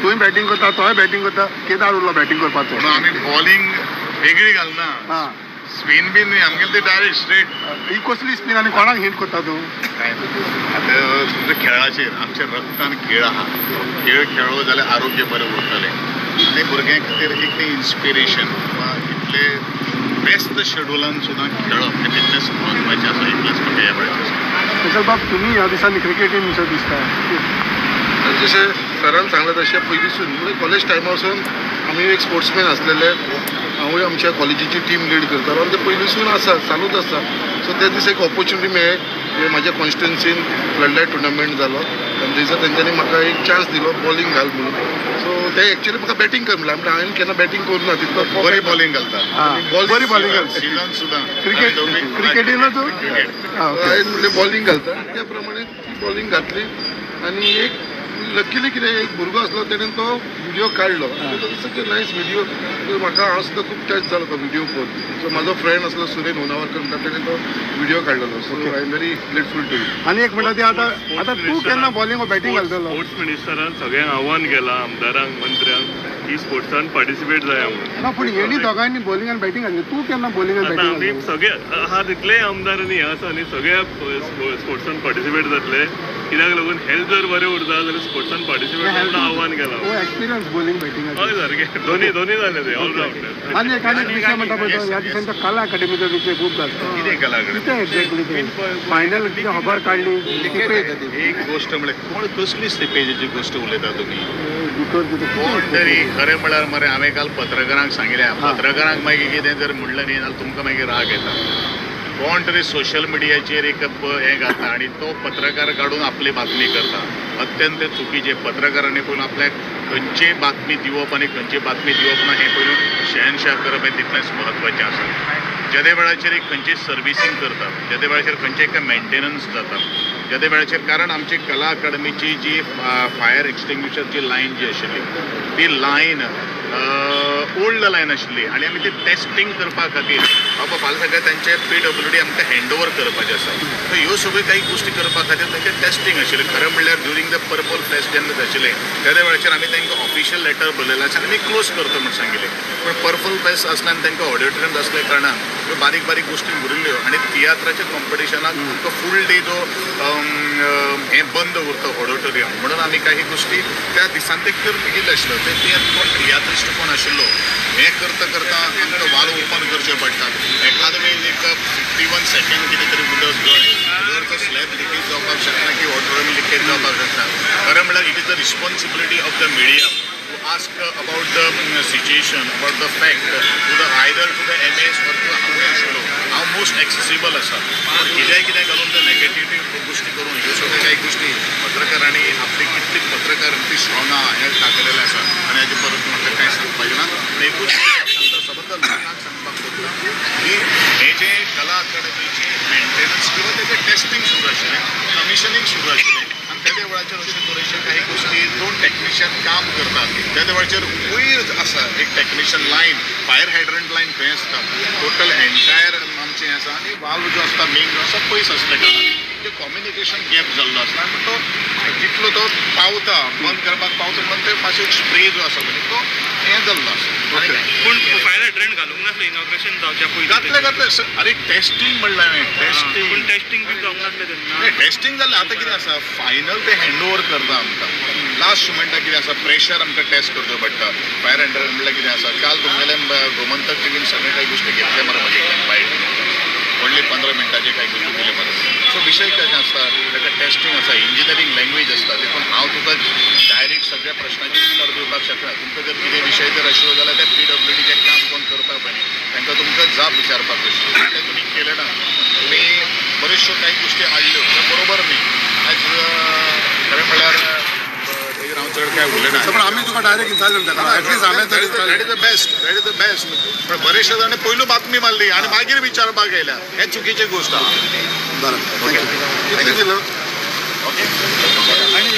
तुवें बॅटिंग करता तोय बॅटिंग करता केदार उरलो बॅटिंग करपाचो म्हणून आमी बॉलिंग वेगळी घालना स्पिन बीन आमगेले ते डायरेक्ट स्ट्रेट ही कसली स्पिन आनी कोणाक हिट करता तूं काय आतां तुमच्या खेळाचेर आमच्या रक्तान खेळ आहा खेळ खेळ्ळो जाल्यार आरोग्य बरें उरतलें आनी भुरग्यां खातीर एक तें इन्स्पिरेशन वा इतले व्यस्त शेड्युलान सुद्दां खेळप हें तितलेंच म्हत्वाचें आसा इतलेंच म्हाका ह्या वेळाचेर स्पेशल बाब तुमी ह्या दिसांनी क्रिकेटीन असो दिसता जशें सरान सांगलें तशें पयलींसून म्हणजे कॉलेज टायमासून आमी एक स्पोर्ट्समॅन आसलेले हांवूय आमच्या कॉलेजीची टीम लीड करतालो आनी ते पयलींसून आसा चालूच आसा सो त्या दिसा एक ऑपॉर्च्युनिटी मेळ्ळी जे म्हाज्या कॉन्स्टिट्युन्सीन फ्लड लायट टुर्नामेंट जालो आनी थंयसर तेंच्यांनी म्हाका एक चान्स दिलो बॉलिंग घाल म्हणून सो ते एक्चुअली म्हाका बॅटिंग कर म्हणलें म्हणजे हांवें केन्ना बॅटिंग करूं ना तितलो बरी बॉलिंग घालता बरी बॉलिंग घालता सिजन सुद्दां क्रिकेटीनूच हांवें म्हणलें बॉलिंग घालता त्या प्रमाणे ती बॉलिंग घातली आनी एक लकीली कितें एक भुरगो आसलो तेणेन तो व्हिडिओ काडलो सच नायस व्हिडिओ म्हाका हांव सुद्दां खूब टच जालो तो व्हिडिओ पळोवन सो म्हाजो फ्रेंड आसलो सुरेन होनावरकर म्हणटा तेणें तो व्हिडिओ काडलेलो so I am very grateful to you आनी एक म्हणटा ती आतां तूं केन्ना बॉलिंग वा बॅटिंग घालतलो स्पोर्ट्स मिनिस्टरान सगळ्यांक आव्हान केलां आमदारांक मंत्र्यांक की स्पोर्ट्सान पार्टिसिपेट जाया म्हणून ना पूण हेणी दोगांनी बॉलिंग आनी बॅटिंग घातली तूं केन्ना बॉलिंग आनी आतां आमी बॅटिंग सगळे आहा तितले आमदार न्ही आसा न्ही सगळ्या स्पोर्ट्सान पार्टिसिपेट जातले कित्याक लागून हेल्थ जर बरें उरता जाल्यार स्पोर्ट्सान पार्टिसिपेट करपाक आव्हान केलां हो एक्सपिरियन्स बॉलिंग बॅटिंग हय सारकें दोनी जाले ते ऑलराउंडर आनी एक विशय म्हणटा पळय तो ह्या दिसांचो कला अकादमीचो विशय खूब जाता कितें कला कडेन कितें एक्झॅक्टली ते फायनल कितें खबर काडली एक गोश्ट म्हळ्यार कोण कसली स्टेपेजीची गोश्ट उलयता तुमी भितर कितें कोण तरी खरें म्हळ्यार मरे हांवें काल पत्रकारांक सांगलें पत्रकारांक मागीर कितें जर म्हणलें न्ही जाल्यार तुमकां मागीर राग येता कोण तरी सोशल मिडियाचेर एक हें घालता आनी तो पत्रकार काडून आपली बातमी करता अत्यंत चुकीचे पत्रकारांनी पयलू आपल्याक खंयची बातमी दिवप आनी खंयची बातमी दिवप ना हें पयलू शहनशाह करप हें तितलेंच म्हत्वाचें आसा ज्या वेळाचेर एक खंयची सर्विसींग करतात ज्या वेळाचेर खंयचें मेंटेनन्स जाता ज्या वेळाचेर कारण आमची कला अकादमीची जी फायर एक्सटिंग्विशरची लायन जी आशिल्ली ती लायन ओल्ड लायन आशिल्ली आनी आमी ती टेस्टिंग करपा खातीर बाबा फाल्यां सकाळीं तांचे PWD आमकां हँडओवर करपाचें आसा सो ह्यो सगळ्यो काही गोश्टी करपा खातीर तांचें टेस्टिंग आशिल्लें खरें म्हणल्यार ड्युरींग द पर्पल फेस्ट जेन्ना जाशिल्लें त्या वेळाचेर आमी तांकां ऑफिशियल लेटर बरयलें आसा आनी क्लोज करता म्हूण सांगिल्लें पूण पर्पल फेस्ट आसल्यान तांकां ऑडिटोरियम आसल्या कारणान ह्यो बारीक बारीक गोश्टी उरिल्ल्यो आनी तियात्राच्या कॉम्पिटिशनाक आमकां फूल डे जो हें बंद उरता ऑडिटोरियम म्हणून आमी काही गोश्टी त्या दिसान ते केल्ले आशिल्ल्यो ते तियात्रिस्ट कोण आशिल्लो हें करता करता आमकां वाल ओपन करचे पडटात एखादो वेळ एक 51 सेकंड कितें तरी उदक जर तो स्लॅब लिकेज जावपाक शकना की ऑडिटोरियम लिकेज जावपाक शकना खरें म्हळ्यार it is the responsibility of the media to ask about the situation, about the fact, either to the MS or to हांव आशिल्लो हांव मोस्ट एक्सेसिबल आसा पूण कितें घालून ते नेगेटिव्ह गोश्टी करून ह्यो सगळ्यो काही गोश्टी पत्रकारांनी आपली कितली पत्रकारांची स्ट्रॉंग आहा हें दाखयलेलें आसा आनी हाजे परत म्हाका कांय सांगपाचें ना पूण एकूच सांगता सबंद लोकांक सांगपाक सोदता की हे जे कला अकादमीचे मेंटेनन्स किंवा तेजें टेस्टिंग सुरू आशिल्लें कमिशनींग सुरू आशिल्लें आनी त्या वेळाचेर अशे तरेचे काही गोश्टी 2 टेक्निशियन काम करतात त्या वेळाचेर वयर आसा एक technician line fire hydrant line खंय आसता टोटल एंटायर आमचें आसा आनी वाल्व जो आसता मेन जो आसा पयस आसल्या कारणान ते कम्युनिकेशन गॅप जाल्लो आसता आनी तो जितलो तो पावता बंद करपाक पावता म्हणून ते मातसो एक स्प्रे जो आसा पळय तो हें जाल्लो आसा पूण फायर हायड्रंट घालूंक नासलें इनॉग्रेशन जावच्या पयलीं घातले अरे टेस्टिंग म्हणलें हांवें टेस्टिंग पूण टेस्टिंग बी जावंक नासलें तेन्ना टेस्टिंग जालें आतां कितें आसा फायनल ते हँडओवर करता आमकां लास्ट मोमेंटाक कितें आसा प्रेशर आमकां टेस्ट करचो पडटा फायर हायड्रंट म्हणल्यार कितें आसा काल तुमगेलें गोमंतक टीवीन सगळे काही गोश्टी घेतले मरे म्हाजे बायट व्हडले 15 मिनटाचे काही गोश्टी दिले मरे सो विशय कशें आसता ताका टेस्टिंग आसा इंजिनियरींग लँग्वेज आसता देखून हांव तुका डायरेक्ट सगळ्या प्रश्नांची उत्तर दिवपाक शकना तुमकां जर कितें विशय जर आशिल्लो जाल्यार त्या PWDचें काम कोण करता पळय तांकां तुमकां जाप विचारपाक आशिल्लो तें तुमी केलें ना तुमी बऱ्योचश्यो काही गोश्टी हाडल्यो तें बरोबर न्ही आयज खरें म्हणल्यार हांव चड काय उलयना पण आमी तुका डायरेक्ट विचारलें ताका एटलीस्ट हांवें तरी दॅट इज द बेस्ट पण बरेचशे जाणी पयलू बातमी मारली आनी मागीर विचारपाक येयल्या हें चुकीची गोश्ट आहा बरें ओके कितले दिलो ओके आनी